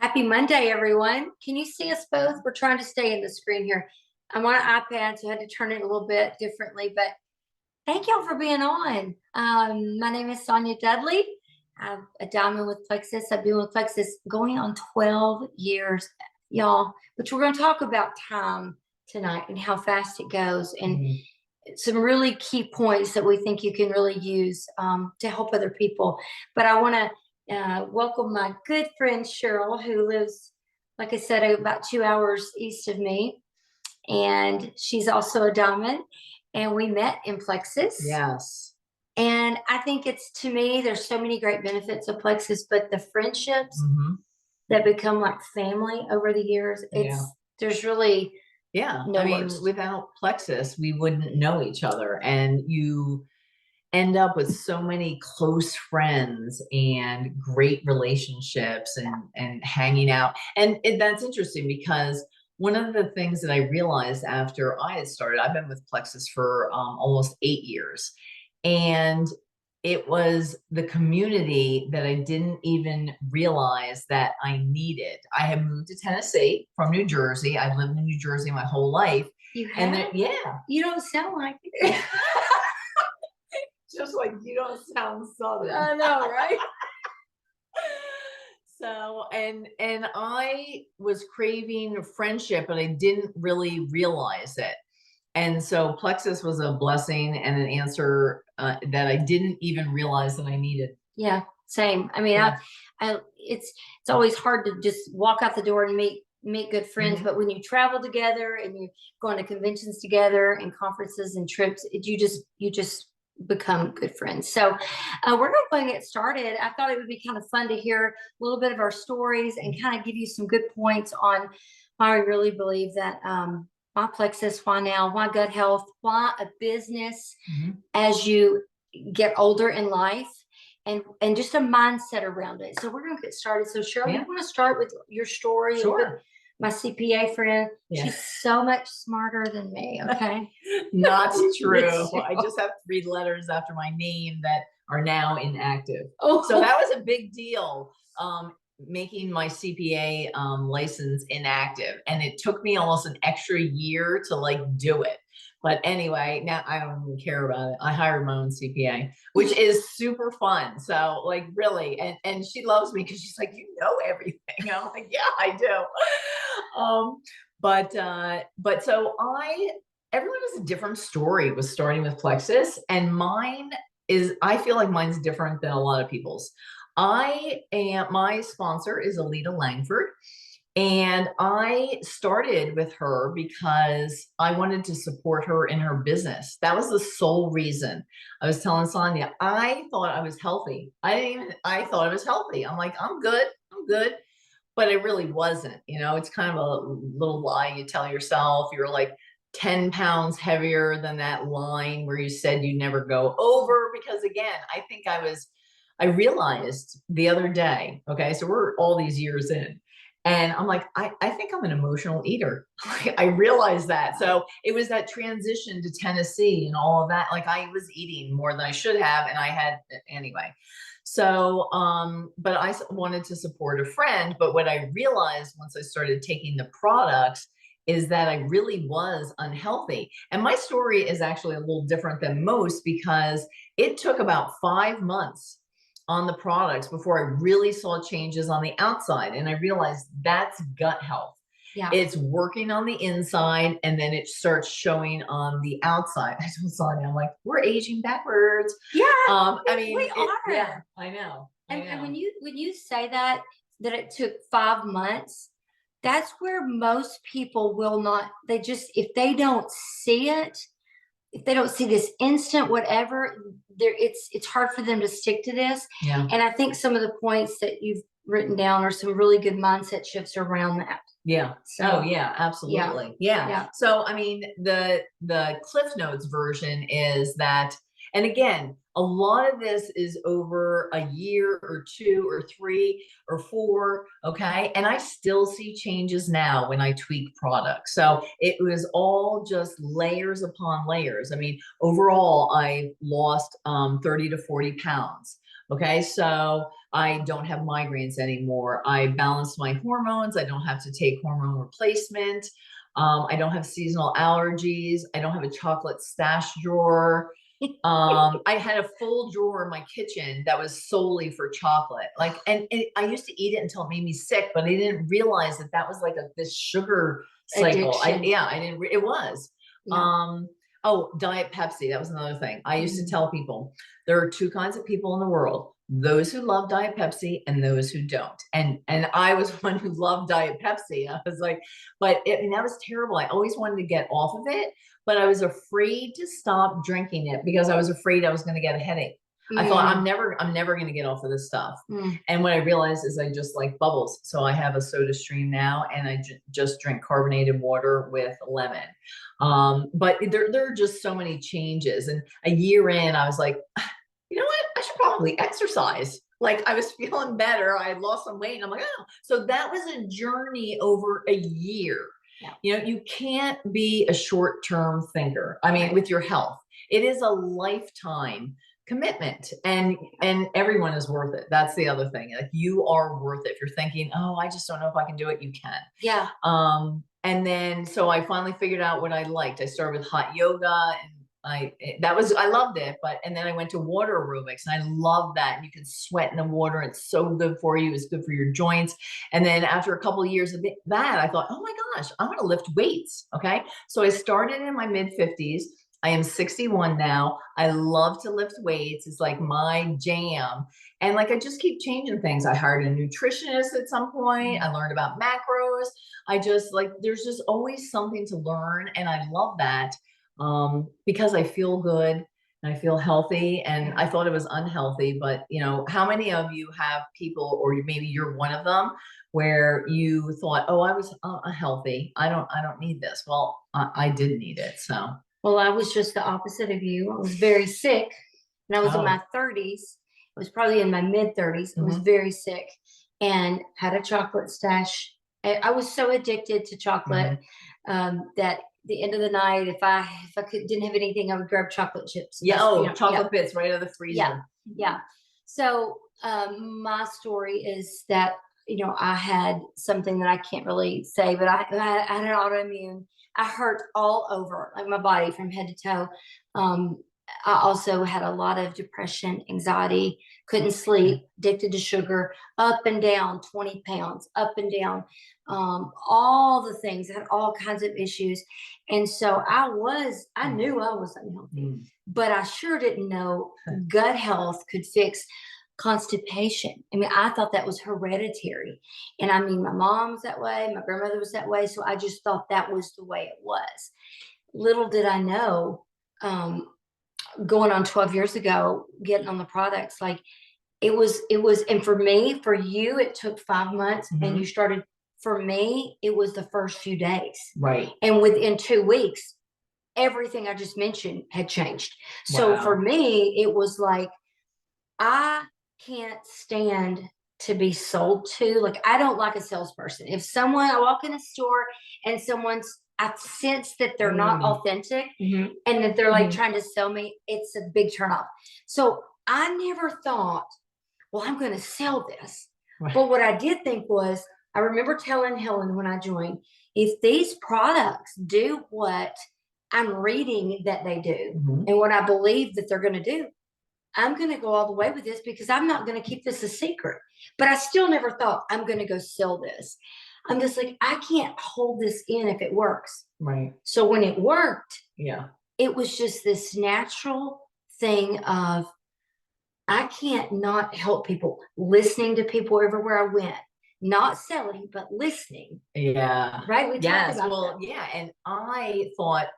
Happy Monday, everyone. Can you see us both? We're trying to stay in the screen here. I'm on an iPad, so I had to turn it a little bit differently, but thank y'all for being on. My name is Sonia Dudley. I'm a diamond with Plexus. I've been with Plexus going on 12 years, y'all, which we're going to talk about time tonight and how fast it goes and some really key points that we think you can really use to help other people. But I want to welcome my good friend Cheryl, who lives, like I said, about 2 hours east of me. And she's also a diamond. And we met in Plexus. Yes. And I think it's, to me, there's so many great benefits of Plexus, but the friendships that become like family over the years, there's really no words. Without Plexus, we wouldn't know each other, and you end up with so many close friends and great relationships and hanging out. And that's interesting because one of the things that I realized after I had started, I've been with Plexus for almost 8 years. And it was the community that I didn't even realize that I needed. I had moved to Tennessee from New Jersey. I've lived in New Jersey my whole life. You have? And yeah. You don't sound like it. Just like you don't sound Southern. I know, right? So, and I was craving friendship, but I didn't really realize it. And so Plexus was a blessing and an answer that I didn't even realize that I needed. Yeah, same. I mean, it's always hard to just walk out the door and meet good friends, but when you travel together and you go on to conventions together and conferences and trips, you just become good friends. So we're going to get started. I thought it would be kind of fun to hear a little bit of our stories and kind of give you some good points on why I really believe that why Plexus, why now, why gut health, why a business as you get older in life, and just a mindset around it. So we're going to get started. So Cheryl, you want to start with your story? Sure. My CPA friend, she's so much smarter than me. Okay. Not true. I just have 3 letters after my name that are now inactive. Oh, so that was a big deal. Making my CPA license inactive, and it took me almost an extra year to like do it. But anyway, now I don't even care about it. I hired my own CPA, which is super fun. So like really, and she loves me because she's like, you know everything. I'm like, yeah, I do. But so everyone has a different story with starting with Plexus, and I feel like mine's different than a lot of people's. My sponsor is Alita Langford, and I started with her because I wanted to support her in her business. That was the sole reason. I was telling Sonia, I thought I was healthy. I thought I was healthy. I'm like, I'm good. But it really wasn't. It's kind of a little lie you tell yourself. You're like 10 pounds heavier than that line where you said you'd never go over, because again, I realized the other day, okay, so we're all these years in, and I'm like, I think I'm an emotional eater. I realized that. So it was that transition to Tennessee and all of that. Like I was eating more than I should have, and I had, anyway. So, but I wanted to support a friend. But what I realized once I started taking the products is that I really was unhealthy. And my story is actually a little different than most because it took about 5 months on the products before I really saw changes on the outside. And I realized that's gut health. Yeah. It's working on the inside and then it starts showing on the outside. I told Sonia, I'm like, we're aging backwards. Yeah. I mean, we are. Yeah, I know. And when you say that it took 5 months, that's where most people will not, if they don't see it, if they don't see this instant whatever, it's hard for them to stick to this. Yeah. And I think some of the points that you've written down are some really good mindset shifts around that. Yeah. So, yeah, absolutely. Yeah. So, I mean, the Cliff Notes version is that, and again, a lot of this is over a year or 2 or 3 or 4. Okay. And I still see changes now when I tweak products. So it was all just layers upon layers. I mean, overall, I lost 30 to 40 pounds. Okay, so I don't have migraines anymore. I balance my hormones. I don't have to take hormone replacement. I don't have seasonal allergies. I don't have a chocolate stash drawer. I had a full drawer in my kitchen that was solely for chocolate. Like, and I used to eat it until it made me sick, but I didn't realize that that was like this sugar cycle. Addiction. I didn't, it was. Yeah. Oh, Diet Pepsi. That was another thing. I used to Mm. tell people there are two kinds of people in the world: those who love Diet Pepsi and those who don't. And I was one who loved Diet Pepsi. I was like, but it, and that was terrible. I always wanted to get off of it, but I was afraid to stop drinking it because I was afraid I was going to get a headache. I thought Mm. I'm never going to get off of this stuff. Mm. And what I realized is I just like bubbles. So I have a soda stream now, and I just drink carbonated water with lemon. But there are just so many changes. And a year in, I was like, you know what? I should probably exercise. Like, I was feeling better. I had lost some weight, and I'm like, oh, so that was a journey over a year. Yeah. You know, you can't be a short-term thinker. I mean, Right. with your health, it is a lifetime commitment, and everyone is worth it. That's the other thing. Like, you are worth it. If you're thinking, oh, I just don't know if I can do it, you can. Yeah. And then so I finally figured out what I liked. I started with hot yoga, and I loved it. But and then I went to water aerobics, and I love that. And you can sweat in the water. It's so good for you. It's good for your joints. And then after a couple of years of that, I thought, oh my gosh, I want to lift weights. Okay. So I started in my mid-50s. I am 61 now. I love to lift weights. It's like my jam. And like I just keep changing things. I hired a nutritionist at some point. I learned about macros. I just like there's just always something to learn, and I love that because I feel good and I feel healthy. And I thought it was unhealthy, but you know, how many of you have people, or maybe you're one of them, where you thought, oh, I was healthy. I don't need this. Well, I did need it. So. Well, I was just the opposite of you. I was very sick, and I was in Oh. my 30s. I was probably in my mid 30s. I was very sick and had a chocolate stash. I was so addicted to chocolate that the end of the night, if I didn't have anything, I would grab chocolate chips. Yeah. Just, Oh, you know, chocolate bits right out of the freezer. yeah, yeah. So my story is that I had something that I can't really say, but I had an autoimmune. I hurt all over, like my body from head to toe. I also had a lot of depression, anxiety, couldn't sleep, addicted to sugar, up and down 20 pounds, up and down, all the things. I had all kinds of issues. And so I knew I was unhealthy, but I sure didn't know gut health could fix constipation. I mean, I thought that was hereditary. And I mean, my mom was that way, my grandmother was that way. So I just thought that was the way it was. Little did I know, going on 12 years ago, getting on the products, like and for me, for you, it took 5 months and you started, for me, it was the first few days. Right. And within 2 weeks, everything I just mentioned had changed. So Wow. for me, it was like, I can't stand to be sold to. Like, I don't like a salesperson. If I walk in a store and I sense that they're not authentic and that they're like trying to sell me, it's a big turnoff. So I never thought, well, I'm going to sell this. Right. But what I did think was, I remember telling Helen when I joined, if these products do what I'm reading that they do and what I believe that they're going to do, I'm going to go all the way with this, because I'm not going to keep this a secret. But I still never thought I'm going to go sell this. I'm just like, I can't hold this in if it works. Right. So when it worked, Yeah, it was just this natural thing of, I can't not help people, listening to people everywhere I went, not selling, but listening. Yeah. Right. We talked about Well, that. yeah. And I thought,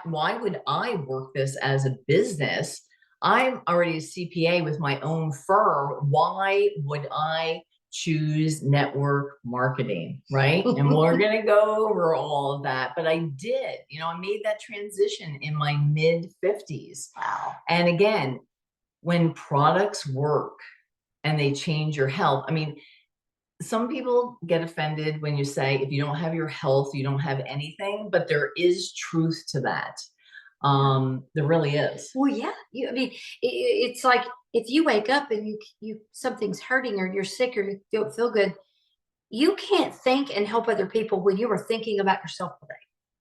why would I work this as a business? I'm already a CPA with my own firm. Why would I choose network marketing? Right. And we're going to go over all of that. But I did, I made that transition in my mid 50s. Wow. And again, when products work and they change your health, I mean, some people get offended when you say, if you don't have your health, you don't have anything, but there is truth to that. There really is. Well, yeah. I mean, it's like, if you wake up and something's hurting or you're sick or you don't feel good, you can't think and help other people when you were thinking about yourself all day.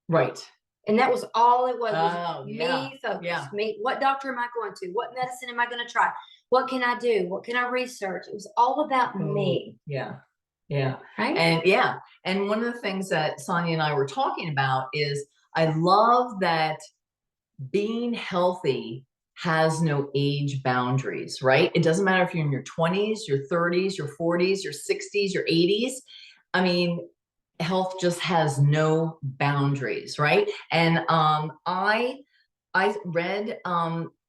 Right. And that was all it was Oh, me yeah. focused. Yeah. Me, what doctor am I going to? What medicine am I going to try? What can I do? What can I research? It was all about me. Yeah. Yeah. Right. And yeah. And one of the things that Sonia and I were talking about is I love that being healthy has no age boundaries, right? It doesn't matter if you're in your 20s, your 30s, your 40s, your 60s, your 80s. I mean, health just has no boundaries, right? And I read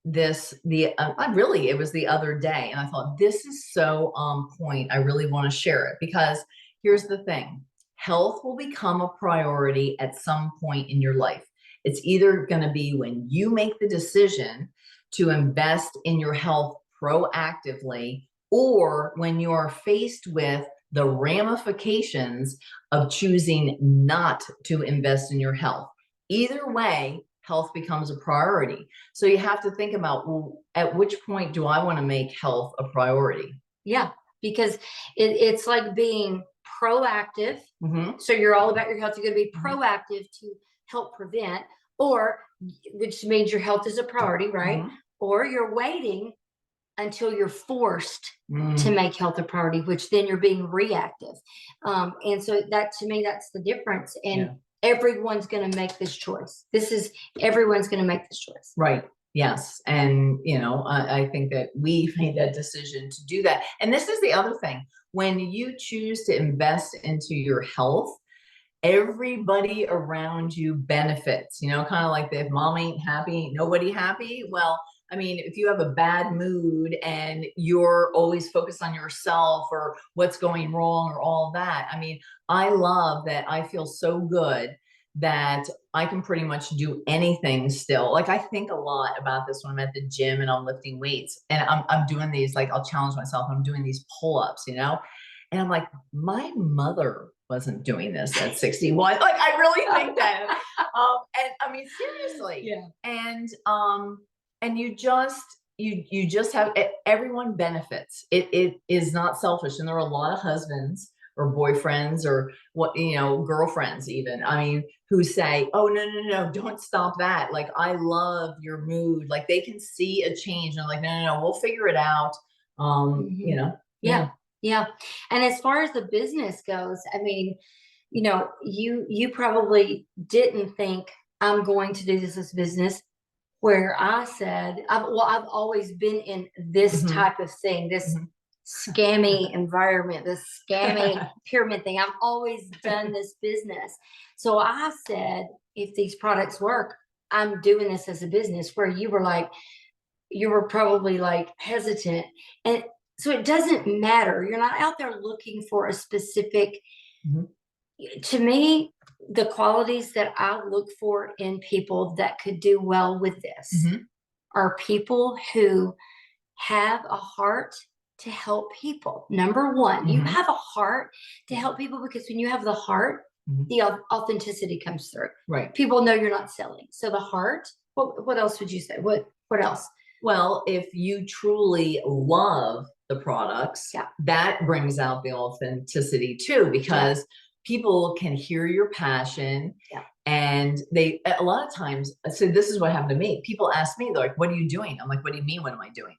it was the other day, and I thought this is so on point. I really want to share it because here's the thing: health will become a priority at some point in your life. It's either going to be when you make the decision to invest in your health proactively, or when you are faced with the ramifications of choosing not to invest in your health. Either way, health becomes a priority. So you have to think about, well, at which point do I want to make health a priority? Yeah, because it's like being proactive. Mm-hmm. So you're all about your health. You're going to be proactive to help prevent, or which means your health is a priority, right? Mm-hmm. Or you're waiting until you're forced Mm. to make health a priority, which then you're being reactive. And so that, to me, that's the difference. And everyone's going to make this choice. Everyone's going to make this choice. Right. Yes. And, I think that we've made that decision to do that. And this is the other thing. When you choose to invest into your health, everybody around you benefits, kind of like if mom ain't happy, ain't nobody happy. Well, I mean, if you have a bad mood and you're always focused on yourself or what's going wrong or all that, I mean, I love that I feel so good that I can pretty much do anything still. Like I think a lot about this when I'm at the gym and I'm lifting weights and I'm doing these, like I'll challenge myself. I'm doing these pull-ups, and I'm like, my mother wasn't doing this at 61. Like I really think that. And I mean, seriously. Yeah. And you just have, everyone benefits. It is not selfish. And there are a lot of husbands or boyfriends or girlfriends even, I mean, who say, oh, no, don't stop that. Like, I love your mood. Like they can see a change and I'm like, no, we'll figure it out. Yeah. Yeah. And as far as the business goes, I mean, you probably didn't think I'm going to do this as business, where I said, I've always been in this type of thing, this scammy environment, this scammy pyramid thing. I've always done this business. So I said, if these products work, I'm doing this as a business, where you were probably like hesitant. And so it doesn't matter. You're not out there looking for a specific, to me, the qualities that I look for in people that could do well with this are people who have a heart to help people. Number one, you have a heart to help people, because when you have the heart, the authenticity comes through. Right. People know you're not selling. So the heart, what else would you say? What else? Well, if you truly love the products, that brings out the authenticity too, because people can hear your passion. And they, a lot of times, so this is what happened to me. People ask me, they're like, what are you doing? I'm like, what do you mean? What am I doing?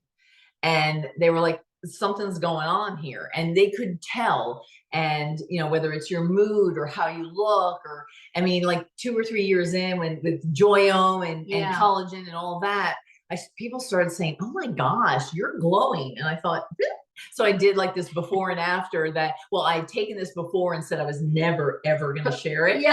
And they were like, something's going on here. And they could tell. And, whether it's your mood or how you look, or, I mean, like 2 or 3 years in with Joyo and collagen and all that, people started saying, oh my gosh, you're glowing. And I thought, so I did like this before and after that. Well, I had taken this before and said I was never, ever going to share it.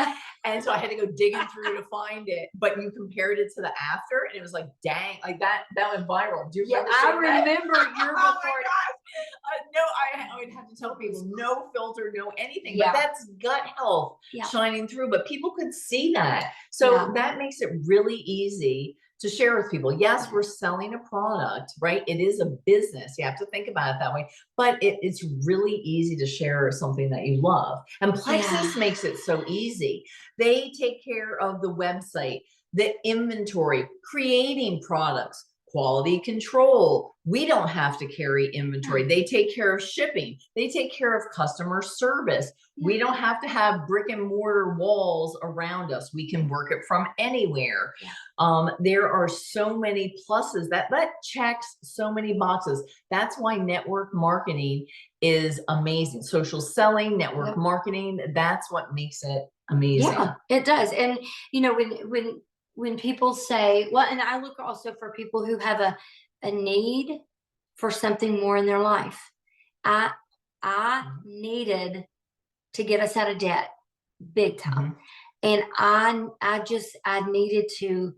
And so I had to go digging through to find it. But you compared it to the after, and it was like, dang, like that went viral. Do you remember? I remember your before. Oh my gosh. No, I would have to tell people, no filter, no anything. But that's gut health shining through. But people could see that. So that makes it really easy to share with people. Yes, we're selling a product, right? It is a business. You have to think about it that way. But it's really easy to share something that you love. And Plexus makes it so easy. They take care of the website, the inventory, creating products, quality control. We don't have to carry inventory. They take care of shipping. They take care of customer service. We don't have to have brick and mortar walls around us. We can work it from anywhere. There are so many pluses that checks so many boxes. That's why network marketing is amazing. Social selling, network marketing, that's what makes it amazing. Yeah, it does. And you know, when people say, well, and I look also for people who have a need for something more in their life. I needed to get us out of debt big time. And I needed to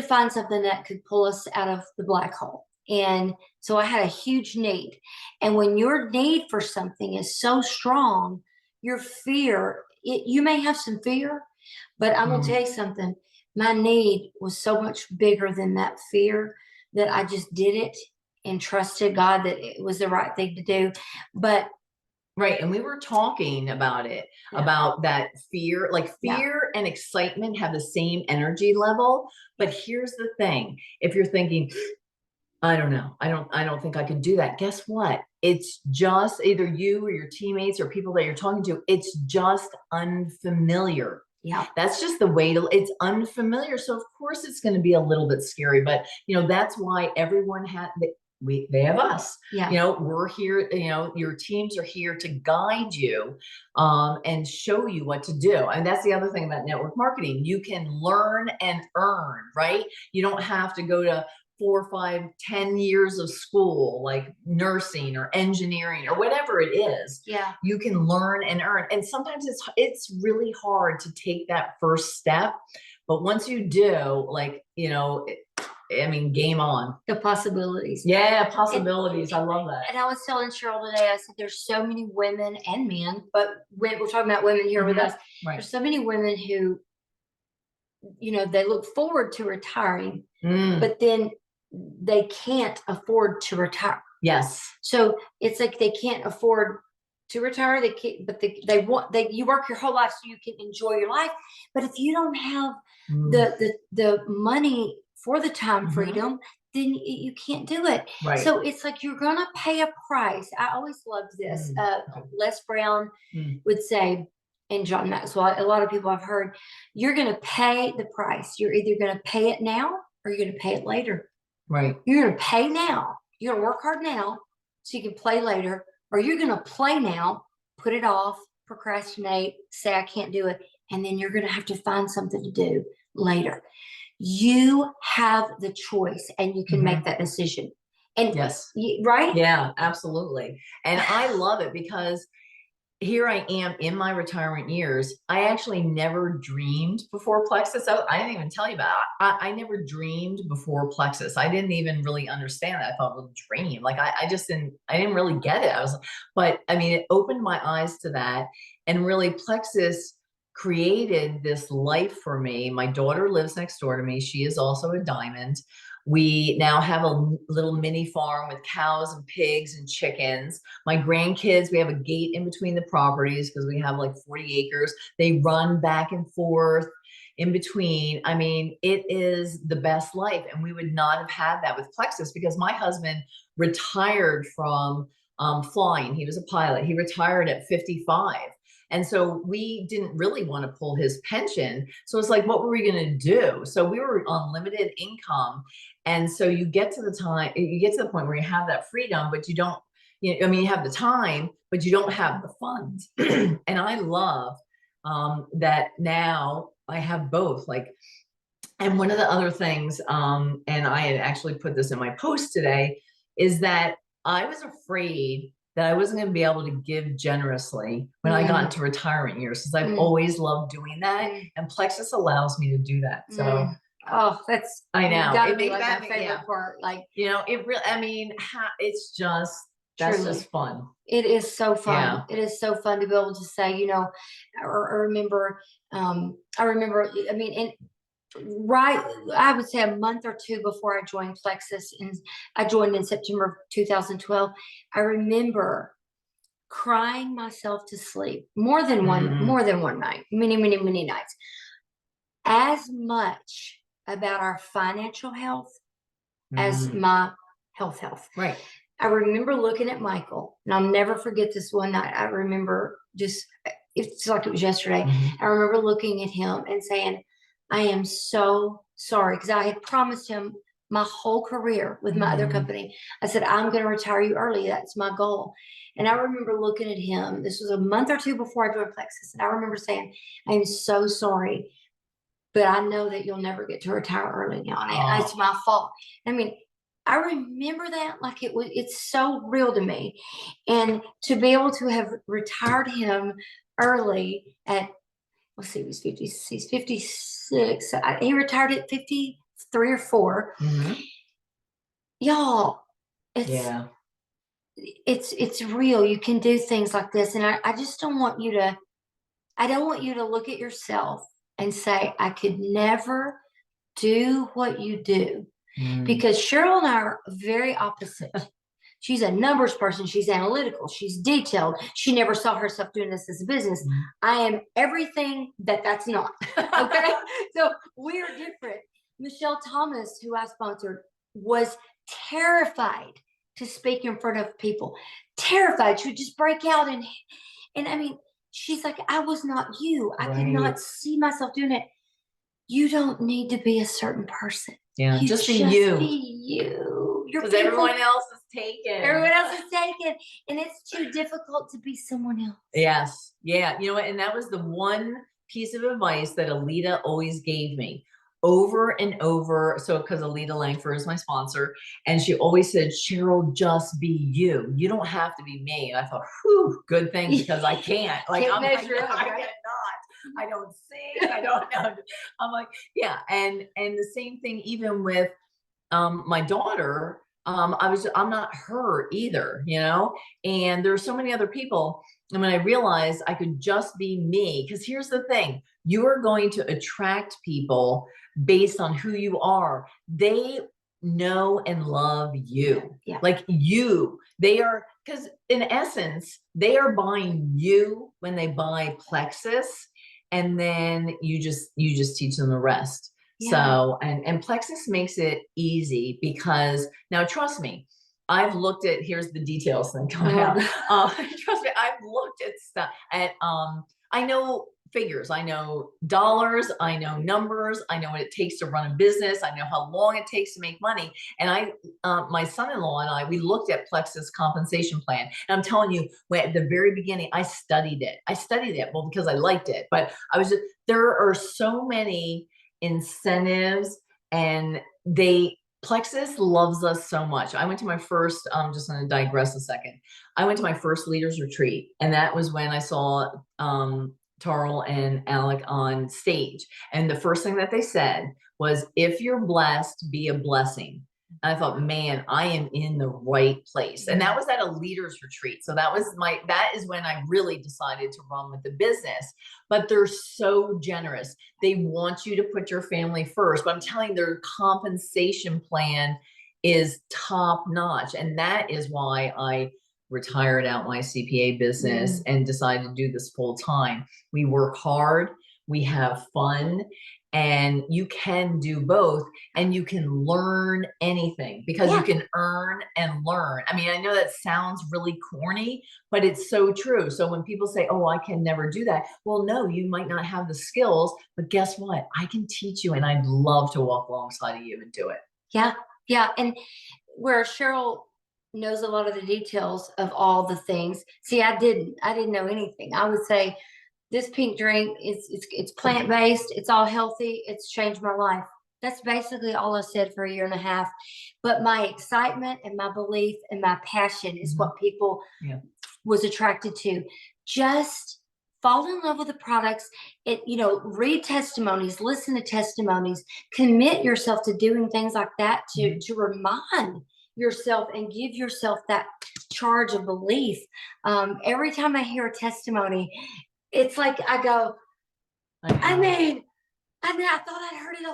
find something that could pull us out of the black hole. And so I had a huge need. And when your need for something is so strong, your fear, you may have some fear, but I'm going to tell you something. My need was so much bigger than that fear that I just did it and trusted God that it was the right thing to do. But right. And we were talking about it, about that fear, like fear and excitement have the same energy level. But here's the thing. If you're thinking, I don't know, I don't think I could do that. Guess what? It's just either you or your teammates or people that you're talking to. It's just unfamiliar. Yeah. That's just the way it's unfamiliar. So of course it's going to be a little bit scary, but you know, that's why everyone they have us. Yeah. You know, we're here, you know, your teams are here to guide you and show you what to do. And that's the other thing about network marketing. You can learn and earn, right? You don't have to go to 4, 5, 10 years of school, like nursing or engineering or whatever it is. Yeah. You can learn and earn. And sometimes it's really hard to take that first step. But once you do, like, you know, I mean, game on. The possibilities. Yeah, possibilities. I love that. And I was telling Cheryl today, I said, there's so many women and men, but we're talking about women here with us. Right. There's so many women who, you know, they look forward to retiring, but then they can't afford to retire. Yes. So it's like they can't afford to retire. They can't, but you work your whole life so you can enjoy your life. But if you don't have the money for the time freedom, then you can't do it. Right. So it's like you're gonna pay a price. I always loved this. Les Brown would say, and John Maxwell, a lot of people I've heard, you're gonna pay the price. You're either gonna pay it now or you're gonna pay it later. Right. You're gonna pay now. You're gonna work hard now so you can play later, or you're gonna play now, put it off, procrastinate, say I can't do it, and then you're gonna have to find something to do later. You have the choice and you can make that decision. And yes. Right? Yeah, absolutely. And I love it because here I am in my retirement years. I actually never dreamed before Plexus. I didn't even tell you about it. I never dreamed before Plexus. I didn't even really understand that. I thought, well, dream. Like I didn't really get it. But I mean, it opened my eyes to that. And really Plexus created this life for me. My daughter lives next door to me. She is also a diamond. We now have a little mini farm with cows and pigs and chickens. My grandkids, we have a gate in between the properties because we have like 40 acres. They run back and forth in between. I mean, it is the best life. And we would not have had that with Plexus because my husband retired from flying. He was a pilot. He retired at 55. And so we didn't really want to pull his pension. So it's like, what were we going to do? So we were on limited income. And so you get to the point where you have that freedom, but you don't, I mean, you have the time, but you don't have the funds. And I love that now I have both. Like, and one of the other things, and I had actually put this in my post today, is that I was afraid that I wasn't going to be able to give generously when I got into retirement years, because I've always loved doing that, and Plexus allows me to do that. So, oh, that's I know gotta be like my favorite part. Like, you know, it really. I mean, it's just that's truly just fun. It is so fun. Yeah. It is so fun to be able to say, you know, or remember. I remember. I mean, and right, I would say a month or two before I joined Plexus, and I joined in September of 2012. I remember crying myself to sleep more than one night, many nights, as much about our financial health as my health. Right. I remember looking at Michael, and I'll never forget this one night. I remember just, it's like it was yesterday. I remember looking at him and saying, I am so sorry, because I had promised him my whole career with my other company. I said, I'm going to retire you early. That's my goal. And I remember looking at him. This was a month or two before I joined Plexus. And I remember saying, I am so sorry, but I know that you'll never get to retire early now. And it's my fault. I mean, I remember that like it's so real to me. And to be able to have retired him early at, let's see, he's 56. He retired at 53 or 4. Y'all, it's real. You can do things like this. And I just don't want you to, I don't want you to look at yourself and say, I could never do what you do. Because Cheryl and I are very opposite. She's a numbers person. She's analytical. She's detailed. She never saw herself doing this as a business. I am everything that's not. Okay. So we're different. Michelle Thomas, who I sponsored, was terrified to speak in front of people. Terrified. She would just break out and I mean, she's like, I was not you. I could not see myself doing it. You don't need to be a certain person. Yeah, You just be you. Be you. Because everyone else is taken. Everyone else is taken. And it's too difficult to be someone else. Yes. Yeah. You know what? And that was the one piece of advice that Alita always gave me over and over. So, because Alita Langford is my sponsor, and she always said, Cheryl, just be you. You don't have to be me. And I thought, whew, good thing, because I can't. Like, Can't I'm measure up, I right? cannot. I don't sing. I don't know. I'm like, yeah. And the same thing, even with my daughter, I'm not her either, you know, and there's so many other people. And when I realized I could just be me, because here's the thing, you are going to attract people based on who you are. They know and love you. Yeah. Like you, they are, because in essence, they are buying you when they buy Plexus, and then you just teach them the rest. Yeah. So, and Plexus makes it easy, because now, trust me, I've looked at, here's the details thing coming out. Trust me, I've looked at stuff I know figures, I know dollars, I know numbers, I know what it takes to run a business, I know how long it takes to make money. And my son-in-law and I, we looked at Plexus compensation plan. And I'm telling you, at the very beginning, I studied it. Well, because I liked it, but there are so many incentives, and Plexus loves us so much. I went to my first, just going to digress a second. I went to my first leaders retreat, and that was when I saw Tarl and Alec on stage. And the first thing that they said was, if you're blessed, be a blessing. And I thought, man, I am in the right place. And that was at a leaders retreat. So that is when I really decided to run with the business. But they're so generous. They want you to put your family first. But I'm telling you, their compensation plan is top notch. And that is why I retired out my CPA business and decided to do this full time. We work hard, we have fun, and you can do both, and you can learn anything, because you can earn and learn. I mean, I know that sounds really corny, but it's so true. So when people say, oh, I can never do that. Well, no, you might not have the skills, but guess what? I can teach you, and I'd love to walk alongside of you and do it. Yeah. Yeah. And where Cheryl knows a lot of the details of all the things. See, I didn't know anything. I would say, this pink drink it's plant-based, it's all healthy, it's changed my life. That's basically all I said for a year and a half. But my excitement and my belief and my passion is what people was attracted to. Just fall in love with the products. Read testimonies, listen to testimonies, commit yourself to doing things like that to remind yourself and give yourself that charge of belief. Every time I hear a testimony, it's like I go, I thought I'd heard it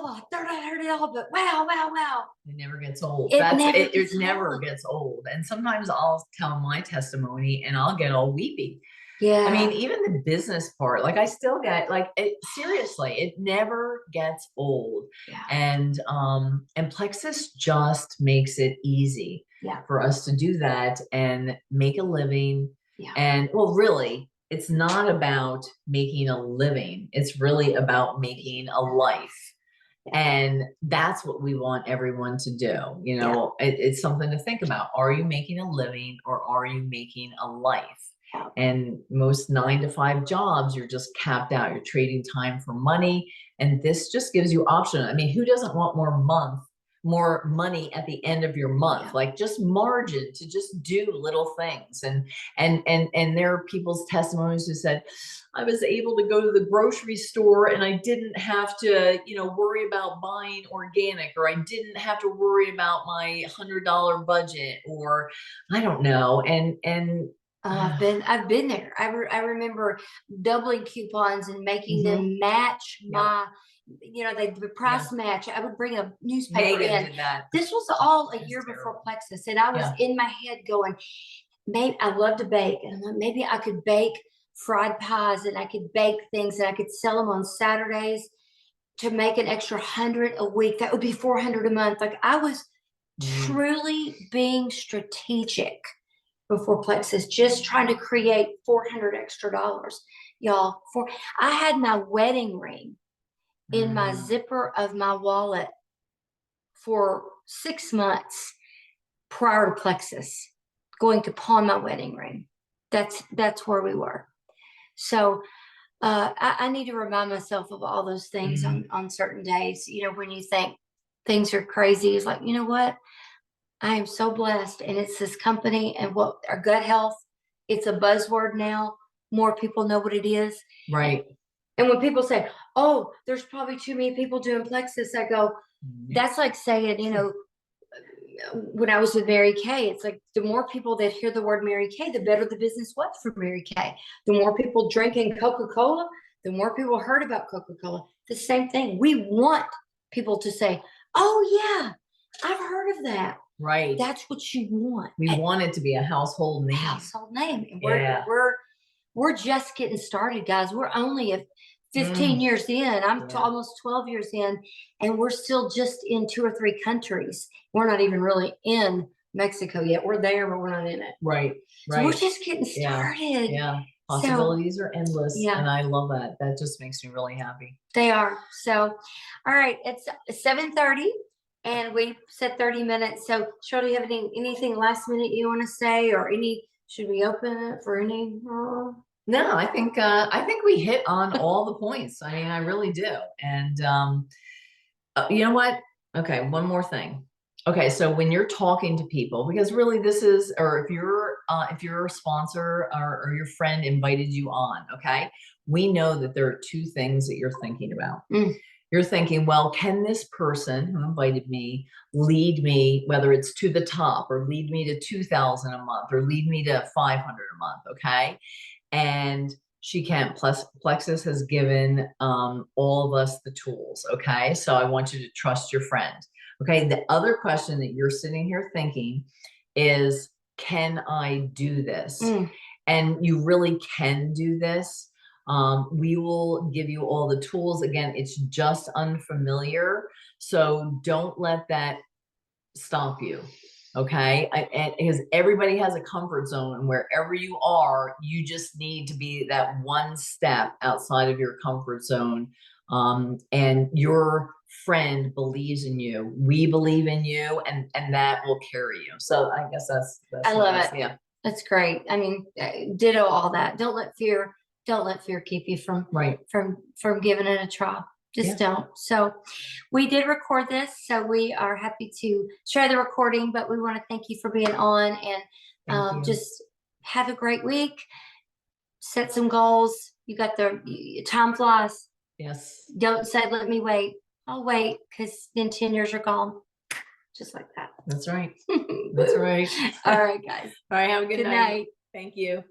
all, but wow. It never gets old. It never gets old. And sometimes I'll tell my testimony and I'll get all weepy, Yeah. I mean, even the business part, like I still get like it, seriously, it never gets old. Yeah. And Plexus just makes it easy Yeah. for us to do that and make a living. Yeah. And well, really, it's not about making a living. It's really about making a life. And that's what we want everyone to do. You know, it's something to think about. Are you making a living or are you making a life? And most 9 to 5 jobs, you're just capped out. You're trading time for money. And this just gives you option. I mean, who doesn't want more money at the end of your month? Yeah. Like just margin to just do little things. And there are people's testimonies who said, I was able to go to the grocery store and I didn't have to, you know, worry about buying organic, or I didn't have to worry about my $100 budget, or I don't know. I've been there. I remember doubling coupons and making them match my, you know, the price match. I would bring a newspaper Megan in. did that. This was all a That's year before terrible. Plexus, and I was in my head going, maybe I love to bake, and I'm like, maybe I could bake fried pies, and I could bake things, and I could sell them on Saturdays to make an extra 100 a week. That would be 400 a month. Like I was truly being strategic before Plexus, just trying to create 400 extra dollars, y'all. I had my wedding ring in my zipper of my wallet for 6 months prior to Plexus, going to pawn my wedding ring. That's where we were. So I need to remind myself of all those things on certain days. You know, when you think things are crazy, it's like, you know what? I am so blessed, and it's this company and what our gut health. It's a buzzword now. More people know what it is. Right. And when people say, "Oh, there's probably too many people doing Plexus," I go, "That's like saying, you know, when I was with Mary Kay, it's like the more people that hear the word Mary Kay, the better the business was for Mary Kay. The more people drinking Coca-Cola, the more people heard about Coca-Cola. The same thing. We want people to say, "Oh yeah, I've heard of that." Right. That's what you want. We want it to be a household name. Household name. And Yeah. we're just getting started, guys. We're only 15 years in. I'm almost 12 years in, and we're still just in 2 or 3 countries. We're not even really in Mexico yet. We're there, but we're not in it. Right. So we're just getting started. Yeah. Possibilities are endless. Yeah. And I love that. That just makes me really happy. They are. So, all right. It's 7:30. And we said 30 minutes. So, Shirley, you have anything last minute you want to say, or should we open it for any? No, I think we hit on all the points. I mean, I really do. And you know what? Okay, one more thing. Okay, so when you're talking to people, because really this is, or if you're a sponsor or your friend invited you on, okay, we know that there are 2 things that you're thinking about. You're thinking, well, can this person who invited me lead me, whether it's to the top, or lead me to 2,000 a month, or lead me to 500 a month, okay? And she can't. Plus, Plexus has given all of us the tools, okay? So I want you to trust your friend, okay? The other question that you're sitting here thinking is, can I do this? And you really can do this. We will give you all the tools. Again, it's just unfamiliar. So don't let that stop you. Okay. And because everybody has a comfort zone, and wherever you are, you just need to be that one step outside of your comfort zone. And your friend believes in you. We believe in you, and that will carry you. So I guess that's I love it. Yeah. That's great. I mean, ditto all that. Don't let fear keep you from giving it a try. Just don't. So we did record this, so we are happy to share the recording, but we want to thank you for being on, and just have a great week. Set some goals. You got time flies. Yes. Don't say, let me wait. I'll wait, because then 10 years are gone. Just like that. That's right. That's right. All right, guys. All right. Have a good night. Night. Thank you.